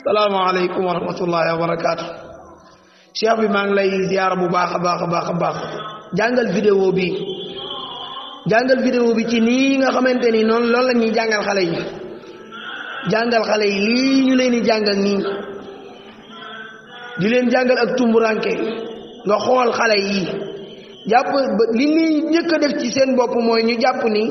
Assalamu alaikum wa rahmatullahi wa barakatuh. Cheikh bi maa ngi lay ziar bu baax a baax jàngal vidéo bi ci nii nga xamante ni noonu loolu la ñuy jàngal xale yi lii ñu leen di jàngal nii di leen jàngal ak tumburanke nga xool xale yi jàpp li ñuy njëkk a def ci seen bopp mooy ñu jàpp ni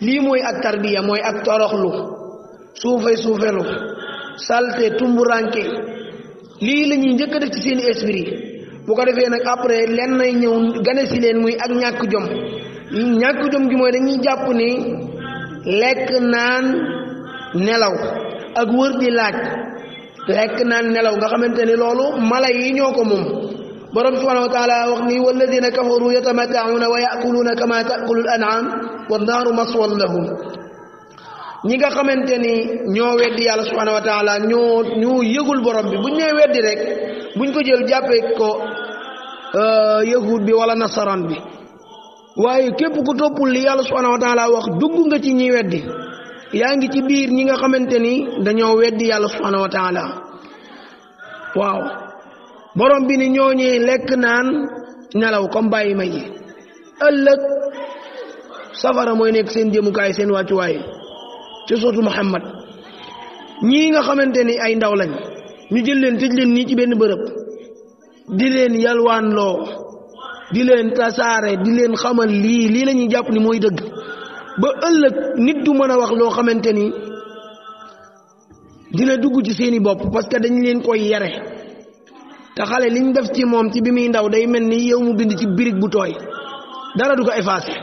lii mooy ak tarbiya mooy ak toroxlu suufelu salte tumburanke lii la ñuy njëkk a def ci seen esprit bu ko defee nag après len nay ñëw gane si leen muy ak ñàkk jom gi mooy dañuy jàpp ni lekk naan nelaw ak wër di laaj lekk naan nelaw nga xamante ni loolu mala yi ñoo ko moom borom subhanahu wa taala wax ni walladina kafaru yatamatta'una wa ya'kuluna kama ta'kulu al-an'am wan-naaru maswan lahum ñi nga xamante ni ñoo weddi yàlla subhanahu wa taala ñoo yëgul borom bi buñ nee weddi rek buñ ko jël jàppee ko yahud bi wala nasaran bi waaye képp ku toppul li yàlla subhanahu wa taala wax dugg nga ci ñi weddi yaa ngi ci biir ñi nga xamante ni dañoo weddi yàlla subhanahu wa taala waaw borom bi ni ñooñee lekk naan nelaw comme bàyyi ma yi ëllëg safara mooy nekk seen jëmukaay seen wàccuwaay ci sootu Muhammad ñii nga xamante ni ay ndaw lañ ñu jël leen tëj leen nii ci benn bërëb di leen yalwaanloo di leen tasaare di leen xamal lii la ñuy jàpp ni mooy dëgg ba ëllëg nit du mën a wax loo xamante ni dina dugg ci seeni bopp parce que dañ leen koy yare te xale liñ def ci moom ci bi muy ndaw day mel ni yow mu bind ci birig bu tooy dara du ko effacer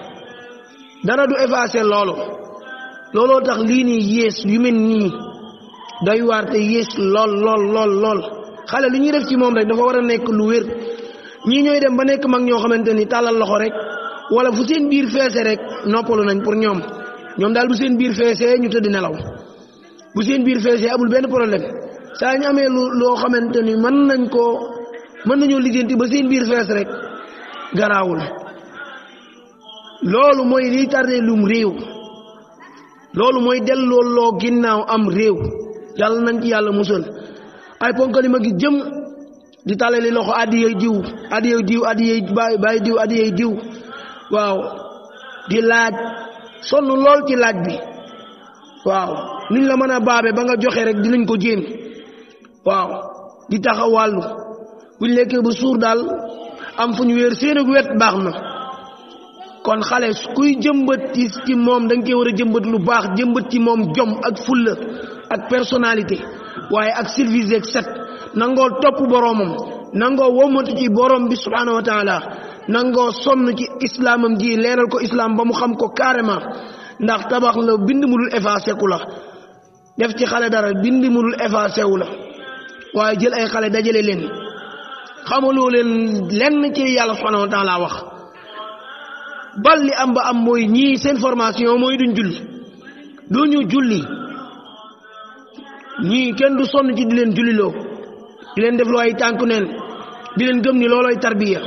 looloo tax lii nii yées yu mel nii doy waar te yées lool xale lu ñuy def ci moom rek dafa war a nekk lu wér ñii ñooy dem ba nekk mag ñoo xamante ni tàllal loxo rek wala fu seen biir feese rek noppalu nañ pour ñoom daal bu seen biir feesee ñu tëdd nelaw bu seen biir feesee amul benn problème saa ñu amee loo xamante ni mën nañoo lijjanti ba seen biir fees rek garaawul loolu mooy liy tardé lum réew loolu mooy delloo ginnaaw am réew yàlla nañ ci yàlla musal ay ponkali ma gi jëm di tàllali loxo addiyey diw addiyey bàyyi diw addiyey diw waaw di laaj sonn lool ci laaj bi waaw niñ la mën a baabe ba nga joxe rek dinañ ko jéem waaw di taxawàllu buñ lekkee bu suur daal am fu ñu wéer seen wet baax na kon xale kuy jëmbat ci moom da nga koy war a jëmbat lu baax jëmbat ci moom jom ak fulla ak personnalité waaye ak service ak set nangoo topp boroomam nangoo womatu ci borom bi subhanahu wa taala nangoo sonn ci islaamam ji leeral ko islam ba mu xam ko carrément ndax tabax la bind mu dul effacé ku la def ci xale dara bind mu dul effacé wu la waaye jël ay xale dajale leen xamaloo leen lenn ci yàlla subhanahu wa taala wax bal li am ba am mooy ñii seen formation mooy duñu julli ñii kenn du sonn ci di leen julliloo di leen def loo ay tànku neen di leen gëm ni loolooy tarbiya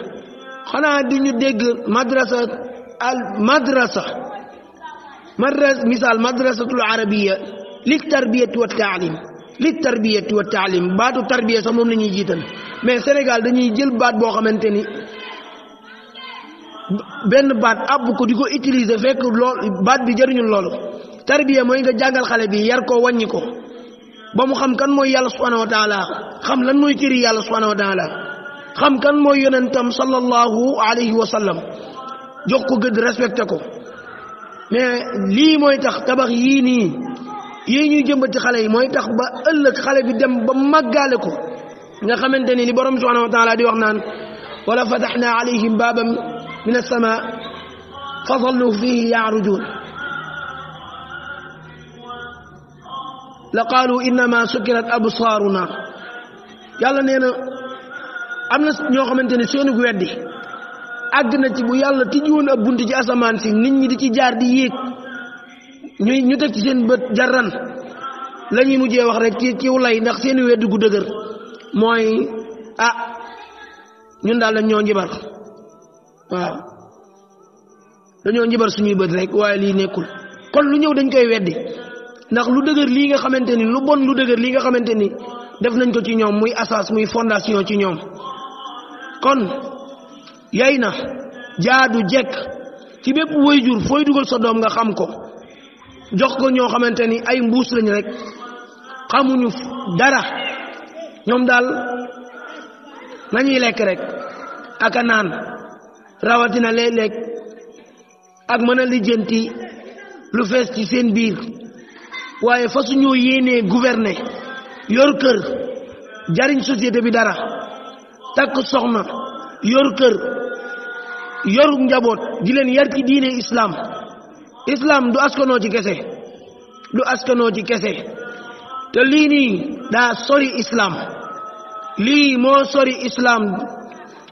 xanaa di ñu dégg madrasatul arabiya li tarbiyati wa taalim baatu tarbiya sax moom la ñuy jiital mais Sénégal dañuy jël baat boo xamante ni benn baat àbb ko di ko utiliser fekk lool baat bi jëriñul loolu tarbiya mooy nga jàngal xale bi yar ko wàññi ko ba mu xam kan mooy yàlla subhanahu wa taala xam lan mooy cëri yàlla subhanahu wa taala xam kan mooy yonentam sallallahu alayhi wa sallam jox ko gëdd respecté ko mais lii mooy tax tabax yii nii yii ñuy jëmbati xale yi mooy tax ba ëllëg xale bi dem ba màggaale ko nga xamante ni li borom subhanahu wa taala di wax naan wala fataxna alayhim baaban min as-samaa fa dallu fihi ya'rujun la qaalu innama sukkirat absaaruna yàlla nee na am na ñoo xamante ne seenu weddi àgg na ci bu yàlla tijji woon ab bunt ci asamaan si nit ñi di ci jaar di yéeg ñu teg ci seen bët jarran la ñuy mujjee wax rek ci lay ndax seeni weddi gu dëgër mooy ñun daal dañ ñoo njibar waaw dañoo njibar suñuy bët rek waaye lii nekkul kon lu ñëw dañ koy weddi ndax lu dëgër lii nga xamante ni lu bon lu dëgër lii nga xamante ni def nañ ko ci ñoom muy asas muy fondation ci ñoom kon yay na jaadu jekk ci bépp waajur fooy dugal sa doom nga xam ko jox ko ñoo xamante ni ay mbuus lañ rek xamuñu dara ñoom daal nañuy lekk rek ak a naan rawatina léeg-léeg ak mën a lijjanti lu fees ci seen biir waaye fa suñoo yéenee gouverner yor kër jariñ société bi dara takk soxna yor kër yoru njaboot di leen yar ci diine islam du askanoo ci kese te lii nii daa sori islam lii moo sori islam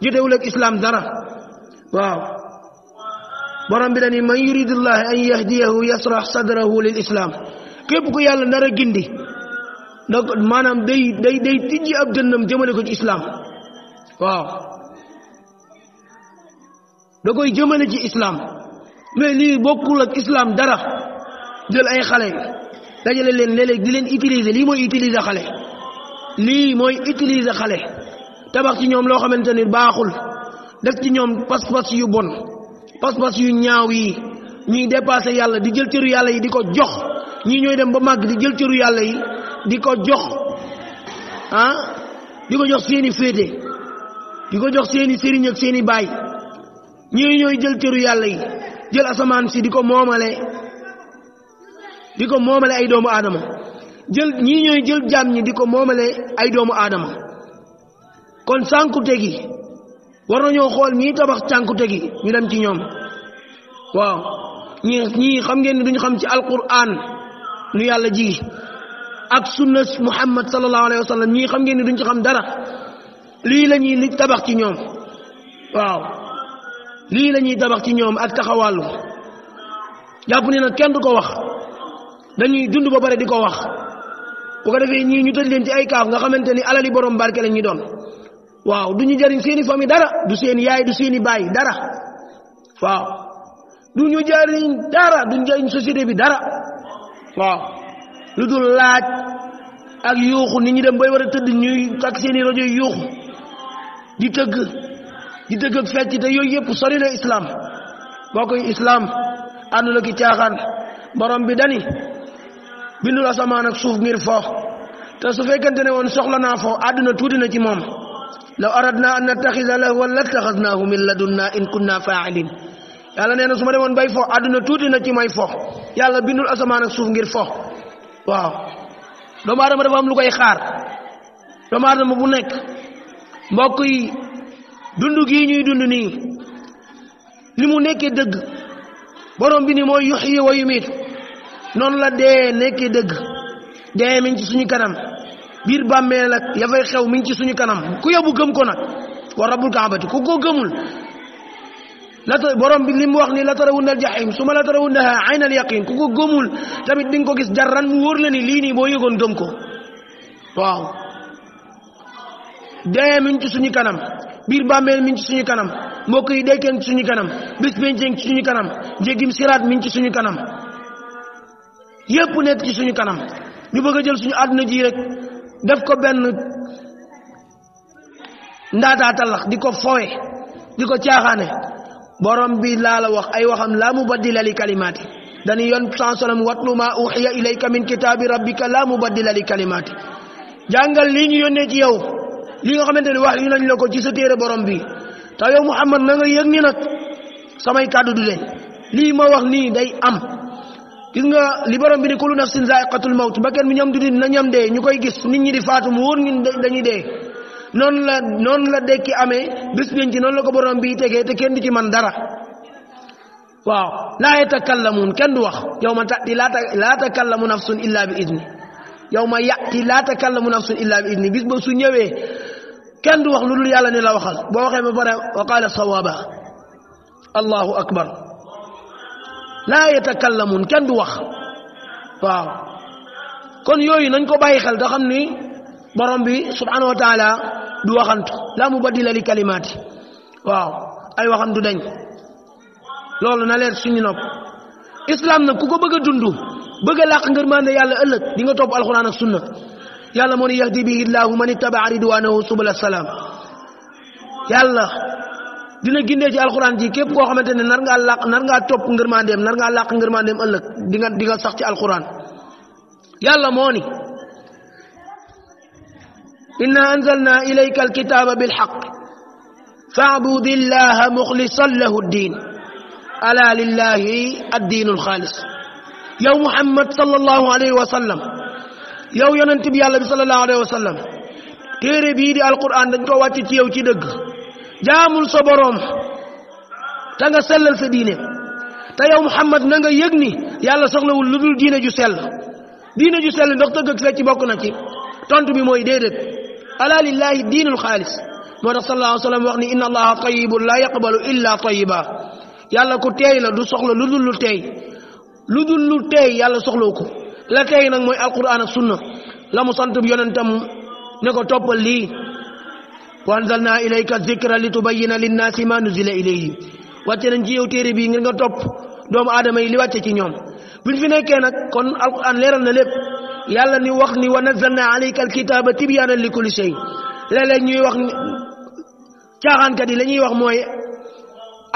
jotewul ak islam dara waaw borom bi dañuy man yuridullah an yahdiyahu yasrah sadrahu lil islam képp ku yàlla nar a gindi donc maanaam day tijji ab dënnam jëmale ko ci islam waaw da koy jëmale ci islam mais lii bokkul ak islam dara jël ay xale dajale leen léeg-léeg di leen utiliser lii mooy utiliser xale tabax ci ñoom loo xamante ni baaxul def ci ñoom pas-pas yu bon pas-pas yu ñaaw yi ñuy dépassé yàlla di jël cëru yàlla yi di ko jox ñii ñooy dem ba màgg di jël cëru yàlla yi di ko jox di ko jox seeni féete di ko jox seeni sëriñ ak seeni baay ñii ñooy jël cëru yàlla yi jël asamaan si di ko moomale ay doomu aadama ñii ñooy jël jaam ñi di ko moomale ay doomu aadama kon sànkute gi war nañoo xool ñii tabax sànkute gi ñu dem ci ñoom waaw ñii xam ngeen ni duñu xam ci alquran nu yàlla ji ak sunna muhammad sallallahu alayhi wa sallam ñii xam ngeen ni duñ ci xam dara lii la ñuy tabax ci ñoom waaw lii la ñuy tabax ci ñoom ak taxawàllu jàpp ne nag kenn du ko wax dañuy dund ba pare di ko wax bu ko defee ñii ñu tëj leen ci ay kaaf nga xamante ni alali borom barke la ñuy doon waaw du ñu jariñ seeni famille dara du seeni yaay du seeni baay dara waaw du ñu jariñ dara du ñu jariñ société bi dara waaw lu dul laaj ak yuuxu nit ñi dem bay war a tëdd ñuy ak seeni rajo yuuxu di tëgg ak fecc te yooyu yëpp sori na islam boo koy islam àndul ak caaxaan borom bi dani bindul asamaan ak suuf ngir fo te su fekkente ne woon soxla naa fo àdduna tuuti na ci moom law aradna an nattaxida lahwan lattaxadnaahu min ladunna in kunna fa'ilin yàlla nee na su ma demoon bay fo àdduna tuuti na ci may fo yàlla bindul asamaan ak suuf ngir fo waaw doomu aadama dafa am lu koy xaar doomu aadama bu nekk mbokk yi dund gii ñuy dund nii li mu nekkee dëgg borom bi ni mooy yuhyi wa yumiit noonu la dee nekkee dëgg dee mi ngi ci suñu kanam biir bàmmeel ak ya fay xew mi ngi ci suñu kanam ku yóbbu gëm ko nag wa rabbul kaabati ku ko gëmul borom bi li mu wax ni la tarawunna al jahim suma la tarawunnaha ayna al yaqin ku ko gëmul tamit di nga ko gis jarran mu wóor la ni lii nii boo yëgoon gëm ko waaw dee mi ngi ci suñu kanam biir bàmmeel mi ngi ci suñu kanam mbokk yi dekkee ci suñu kanam bés bencee ci suñu kanam jéggim siraat mi ngi ci suñu kanam yépp nekk ci suñu kanam ñu bëgg a jël suñu àdduna ji rek def ko benn ndaataatalax di ko fowe di ko caaxaane borom bi laa la wax ay waxam laa mubaddila li kalimaati dañu yoon sansalam watlu ma uxiya ilayka min kitaabi rabbika laa mubaddila li kalimaati jàngal lii ñu yónnee ci yow li nga xamante ne wax yu nañ la ko ci sa téere borom bi te yow Muhammad na nga yëg ni nag samay kàddu du leen lii ma wax nii day am gis nga li borom bi ni kullu nafsin zaiqatul mawt bakkan mi ñoom du na ñam dee ñu koy gis nit ñi di faatu mu wóor ñun dañuy dee noonu la dekki amee bés biñ ci noonu la ko borom bi tegee te kenn du ci man dara waaw laa yatakallamuun kenn du wax yawma tati laa takallamu nafsun illa bi idni yawma yati laa takallamu nafsun illa bi idni bis ba su ñëwee kenn du wax lu dul yàlla ni la waxal boo waxee ba pare wa qaala sawaaba allahu akbar laa yatakallamuun kenn du wax waaw kon yooyu nañ ko bàyyi xel te xam ni borom bi subhanahu wa taala du waxantu la mubaddila li kalimaati waaw ay waxam du dañ loolu na leer suñu nopp islam nag ku ko bëgg a dund bëgg a làq ngërmande yàlla ëllëg di nga topp alquran ak sunna yàlla moo ni yahdi bihi llahu man ittaba'a ridwanahu subula salaam yàlla dina gindee ci alquran ji képp koo xamante ne nar ngaa topp ngërmandeem nar ngaa làq ngërmandeem ëllëg di nga sax ci alquran yàlla moo ni inna anzalna ilayka alkitaba bilhaq fa'budillaha mukhlisan lahu ad-din ala lillahi ad-dinul khalis yow muhammad sallallahu alayhi wa sallam yow yonent bi yàlla bi sallallahu alayhi wa sallam téere bii di alquran dañ ko wàcc ci yow ci dëgg jaamul sa boroom te nga sellal sa diine te yow muhammad na nga yëg ni yàlla soxlawul lu dul diine ju sell ndax tëgg ak fecc ci bokk na ci tontu bi mooy déedéet ala lillahi diinul xaalis moo tax sallallahu alayhi wa sallam wax ni inna allaha tayyibun la yaqbalu illa tayyiba yàlla ku teey la du soxla lu dul lu teey yàlla soxlaw ko la teey nag mooy alquran ak sunna la mu sant bi yonentam ne ko toppal lii wa anzalna ilayka zikra litubayyina linnaasi ma nuzila ilayhim wàcce nañ ci yow téere bii ngir nga topp doomu aadama yi li wàcce ci ñoom buñ fi nekkee nag kon alquran leeral na lépp yàlla ni wax ni wa nazzalna alayka alkitaba tibyaanan li kulli shay léeg-léeg ñuy wax caaxaankat yi la ñuy wax mooy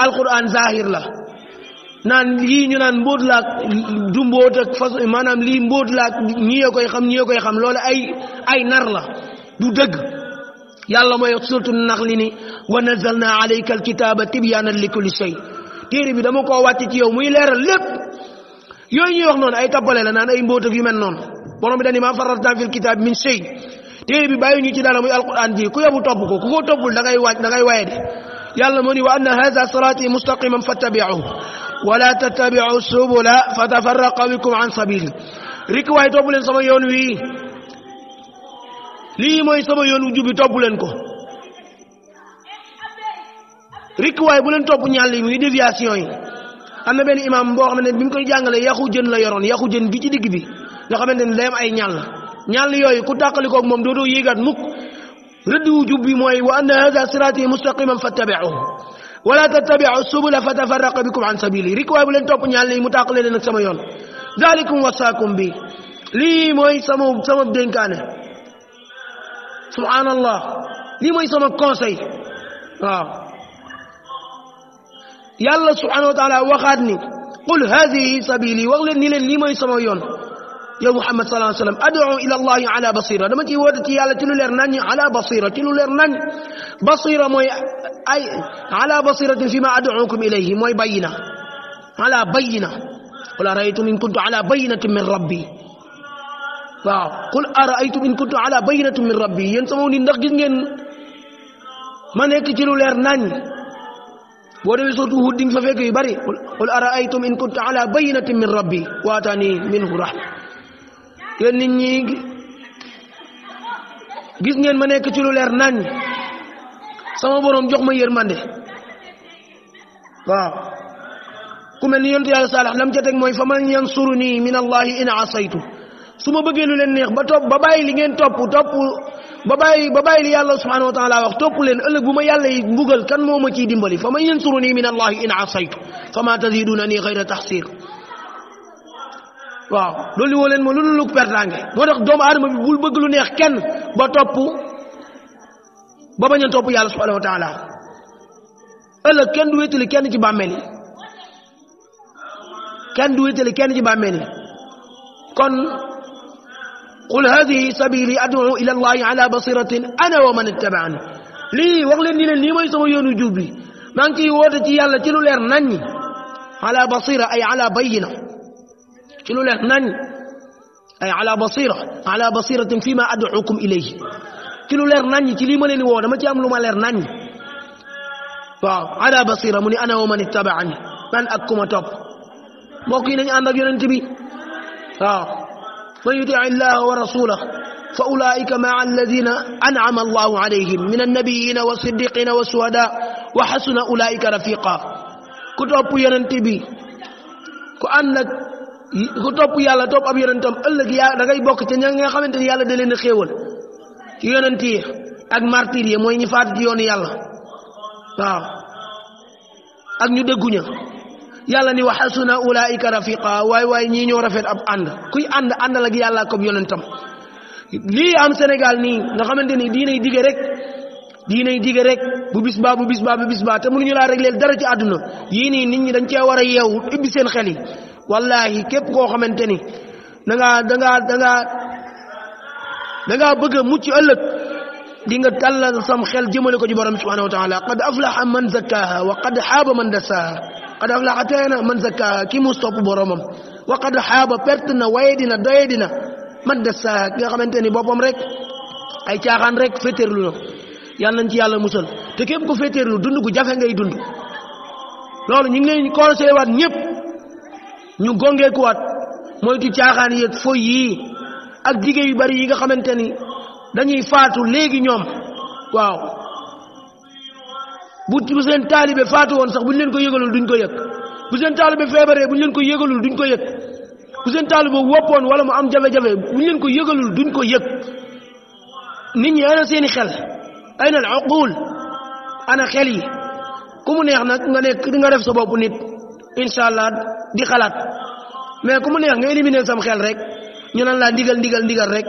alquran zahir la naan lii ñu naan mbóot laak du mbóot ak façon maanaam lii mbóot laak ñii koy xam loolu ay nar la du dëgg yàlla mooy suratu naxli ni wa nazzalna alayka alkitaba tibyaanan li kulli shay téere bi dama koo wàcc ci yow muy leeral lépp yooyu ñuy wax noonu ay tappale la naan ay mbóot ak yu mel noonu borom bi dañu ma farratna fil kitab min shay téere bi bàyyi ñu ci dara muy alquran ji ku yobu topp ko ku ko toppul da ngay waye de yàlla moo ni wa anna hadha sirati mustaqiman fattabi'uhu wala tattabi'u subula fatafarraqa bikum an sabili rik waay topp leen sama yoon wi lii mooy sama yoon wu jubi topp leen ko rik waay bu leen topp ñàll yi muy déviation yi am na benn imam boo xam ne bi mu koy jàngalee yaxu jën la yoroon yaxu jën gi ci digg bi nga xamante ne day am ay ñàll yooyu ku tàqalikoog moom dootoo yéegaat mukk rëdd wu jub bi mooy wa anna hadha sirati mustaqiman fattabi'uhu wala tattabi'u subula fatafarraqa bikum an sabili rik waay bu leen topp ñàll yi mu tàqale leen ak sama yoon zalikum wasaakum bi lii mooy sama dénkaane subhanallah lii mooy sama conseil waaw yàlla subhanahu wa taala waxaat ni qul hadihi sabili wax leen ni leen lii mooy sama yoon yow muhammad sallallahu alayhi wa sallam ad'u ila allahi ala basira dama ciy woote ci yàlla ci lu leer nañ ala basira ci lu leer nañ basira mooy ay ala basiratin fi ma ad'ukum ilayhi mooy bayina ala bayina qul ara'aytum in kuntu ala bayinatin min rabbi waaw qul ara'aytum in kuntu ala bayinatin min rabbi yéen sama nit ndax gis ngeen ma nekk ci lu leer nañ boo demee surtout Hud di nga fa fekk yu bari qul ara'aytum in kuntu ala bayinatin min rabbi wa atani minhu rahma yéen nit ñi gis ngeen ma nekk ci lu leer nañ sama borom jox ma yërmande waaw ku mel ni yonent yàlla Saalix lam ca teg mooy fa man yansuruni min allahi in asaytu su ma bëggee lu leen neex ba bàyyi li ngeen topp ba bàyyi li yàlla subhanahu wa taala wax topp leen ëllëg bu ma yàlla yi mbugal kan moo ma ciy dimbali fa man yansuruni min allahi in asaytu fa ma tazidunani xayra taxsir waaw loolu woo leen ma lu pertange moo tax doomu aadama bi bul bëgg lu neex kenn ba bañ a topp yàlla subhanahu wa taala ëllëg kenn du wéetali kenn ci bàmmeel yi kon qul hadihi sabili ad'u ila allahi ala basiratin ana wa man ittaba'ani lii wax leen ni leen lii mooy sama yoonu jub bi maa ngi ciy woote ci yàlla ci lu leer nañ ala basira ay ala bayina ci lu leer nañ ay ala basiratin fi ma ad'ukum ilayhi ci lu leer nañ ci lii ma leen di woo dama ci am lu ma leer nañ waaw ala basira mu ni ana wa man ittaba'ani man ak kuma topp mbokk yi nañu ànd ak yonent bi waaw man yuti illaha wa rasulahu fa ulaika maa alladina an'ama allahu alayhim min annabiyina wa siddiqina wa suhada wa hasuna ulaika rafiqa ku topp yonent bi ku topp yàlla topp ab yonentam ëllëg da ngay bokk ca ña nga xamante ni yàlla da leen a xéewal ci yonent yi ak martyr yi mooy ñi faatu ci yoonu yàlla waaw ak ñu dégguña yàlla ni wa hasuna ulaika rafiqa waay ñii ñoo rafet ab ànd kuy àndal ak yàlla ak ab yonentam lii am Sénégal nii nga xamante ni diinay dige rek bu bis baa te mënuñu laa régler dara ci àdduna yii nii nit ñi dañ cee war a yeewu ibbi seen xel yi wallahi képp koo xamante ni da ngaa bëgg a mucc ëllëg di nga tàllal sam xel jëmale ko ci borom subhanahu wa taala qad aflaha man zakkaha wa qad xaaba man dassaha qad aflaha teena man zakkaha ki mu topp boromam wa qad xaaba perte na waye dina doye dina man dassaha ki nga xamante ni boppam rek ay caaxaan rek féeteerlu na yàlla nañ ci yàlla musal te képp ku féeteerlu dund gu jafe ngay dund loolu ñu ngi leen conseillé waat ñëpp ñu gongeekuwaat moytu caaxaan yeeg foy yii ak dige yu bari yi nga xamante ni dañuy faatu léegi ñoom waaw bu seen taalibe faatu woon sax bu ñu leen ko yëgalul duñ ko yëg bu seen taalibe feebaree bu ñu leen ko yëgalul duñ ko yëg bu seen taalibe woppoon wala mu am jafe-jafe bu ñu leen ko yëgalul duñ ko yëg nit ñi ana seeni xel ayna al uqul ana xel yi ku mu neex nag nga def sa bopp nit incha allah di xalaat mais ku mu neex nga éliminer sam xel rek ñu naan laa ndigal rek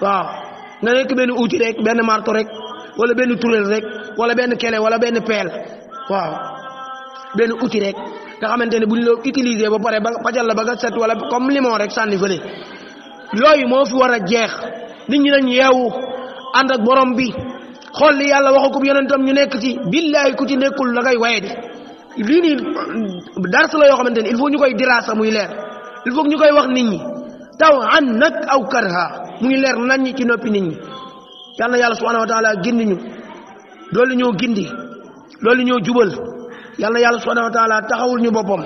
waaw nga nekk benn outil rek benn marto rek wala benn turel rek wala benn kele wala benn peel waaw benn outil rek nga xamante ne bu ñu la utiliser ba pare ba pajal la ba nga set wala comme limon rek sànni fële yooyu moo fi war a jeex nit ñi nañ yeewu ànd ak borom bi xool li yàlla waxu ko yonentam ñu nekk ci billahi ku ci nekkul la ngay waye di lii nii dars la yoo xamante ne il faut ñu koy diraasa muy leer il faut ñu koy wax nit ñi taw an nag aw karha muy leer nañ ñi ci noppi nit ñi yal na yàlla subhanahu wa taala gindi ñu loolu ñoo gindi loolu ñoo jubal yal na yàlla subhanahu wa taala taxawul ñu boppam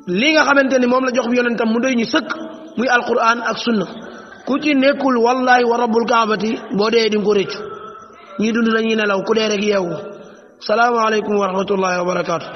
li nga xamante ni moom la jox bi yonentam mu doy ñu sëkk muy alquran ak sunna ku ci nekkul wallahi wa rabbul kaabati boo dee di nga ko rëccu ñii dund nañuy nelaw ku dee rek yeewu salaamaaleykum wa rahmatullahi wa barakaatu